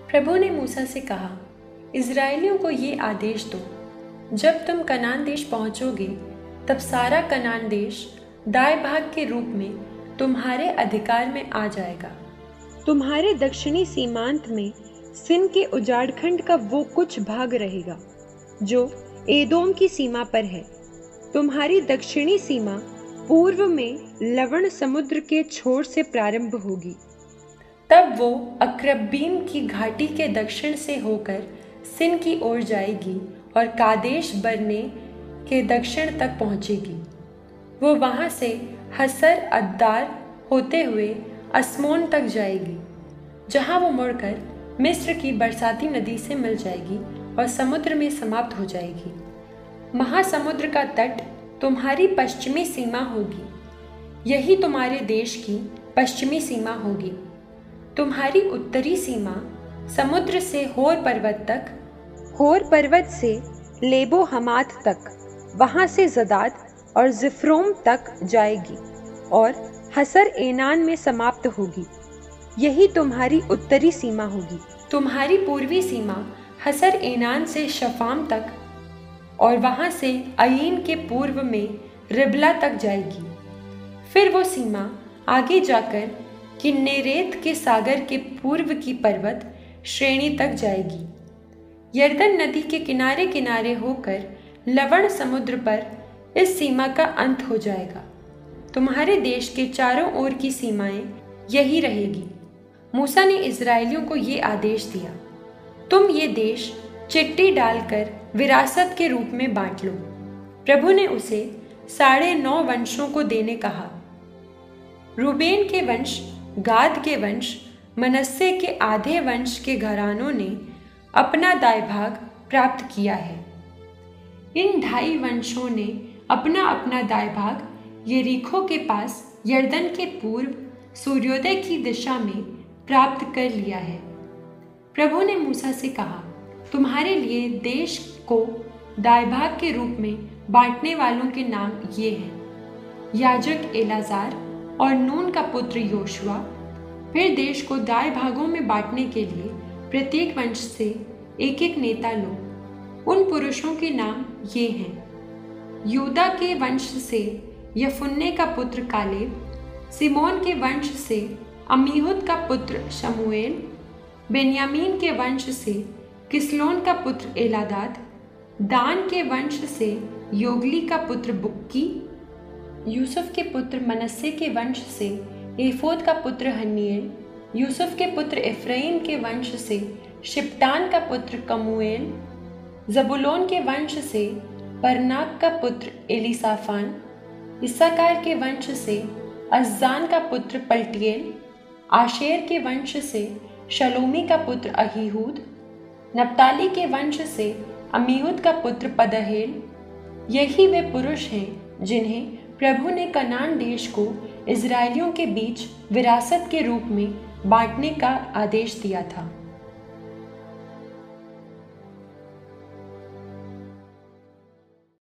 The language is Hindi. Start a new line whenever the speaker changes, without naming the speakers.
प्रभु ने मूसा से कहा, इज़राइलियों को ये आदेश दो, जब तुम कनान देश पहुंचोगे तब सारा कनान देश दाएं भाग के रूप में तुम्हारे अधिकार में आ जाएगा।
तुम्हारे दक्षिणी सीमांत में सिन के उजाड़खंड का वो कुछ भाग रहेगा जो एदोम की सीमा पर है। तुम्हारी दक्षिणी सीमा पूर्व में लवण समुद्र के छोर से प्रारंभ होगी।
तब वो अक्रब्बीम की घाटी के दक्षिण से होकर सिन की ओर जाएगी और कादेश बरने के दक्षिण तक पहुंचेगी। वो वहां से हसर अद्दार होते हुए अस्मोन तक जाएगी, जहां वो मुड़कर मिस्र की बरसाती नदी से मिल जाएगी और समुद्र में समाप्त हो जाएगी। महासमुद्र का तट तुम्हारी पश्चिमी सीमा होगी। यही तुम्हारे देश की पश्चिमी सीमा होगी। तुम्हारी उत्तरी सीमा समुद्र से होर पर्वत तक,
होर पर्वत से लेबो हमात तक, वहां से जदाद और जिफ्रोम तक जाएगी और हसर एनान में समाप्त होगी। यही तुम्हारी उत्तरी सीमा होगी।
तुम्हारी पूर्वी सीमा हसर एनान से शफाम तक और वहां से अयीन के पूर्व में रिबला तक जाएगी। फिर वो सीमा आगे जाकर किन्नेरेत के सागर के पूर्व की पर्वत श्रेणी तक जाएगी। यरदन नदी के किनारे किनारे होकर लवण समुद्र पर इस सीमा का अंत हो जाएगा। तुम्हारे देश के चारों ओर की सीमाएं यही रहेगी। मूसा ने इज़राइलियों को ये आदेश दिया, तुम ये देश चिट्ठी डालकर विरासत के रूप में बांट लो। प्रभु ने उसे 9.5 वंशों को देने कहा। रूबेन के वंश, गाद के वंश, मनस्से के आधे वंश के घरानों ने अपना दाएं भाग प्राप्त किया है। इन 2.5 वंशों ने अपना अपना दाएं भाग यरीखो के पास यरदन के पूर्व सूर्योदय की दिशा में प्राप्त कर लिया है। प्रभु ने मूसा से कहा, तुम्हारे लिए देश को दाएं भाग के रूप में बांटने वालों के नाम ये हैं, याजक एलाजार और नून का पुत्र योशुआ। फिर देश को दाएं भागों में बांटने के लिए प्रत्येक वंश से एक एक नेता लो। उन पुरुषों के नाम ये हैं, यूदा के वंश से यफुन्ने का पुत्र कालेब, सिमोन के वंश से अमीहुद का पुत्र शमूएल, बेन्यामीन के वंश से किसलोन का पुत्र एलादाद, दान के वंश से योगली का पुत्र बुक्की, यूसुफ के पुत्र मनस्से के वंश से एफोद का पुत्र हन्निएल, यूसुफ के पुत्र एफ्राइम के वंश से शिप्तान का पुत्र कमूएल, जबुलोन के वंश से परनाक का पुत्र एलीसाफान, इस्साकार के वंश से अज्जान का पुत्र पलटिएल, आशेर के वंश से शलोमी का पुत्र अहीहूद, नप्ताली के वंश से अमीहुद का पुत्र पदहेल। यही वे पुरुष हैं जिन्हें प्रभु ने कनान देश को इज़राइलियों के बीच विरासत के रूप में बांटने का आदेश दिया था।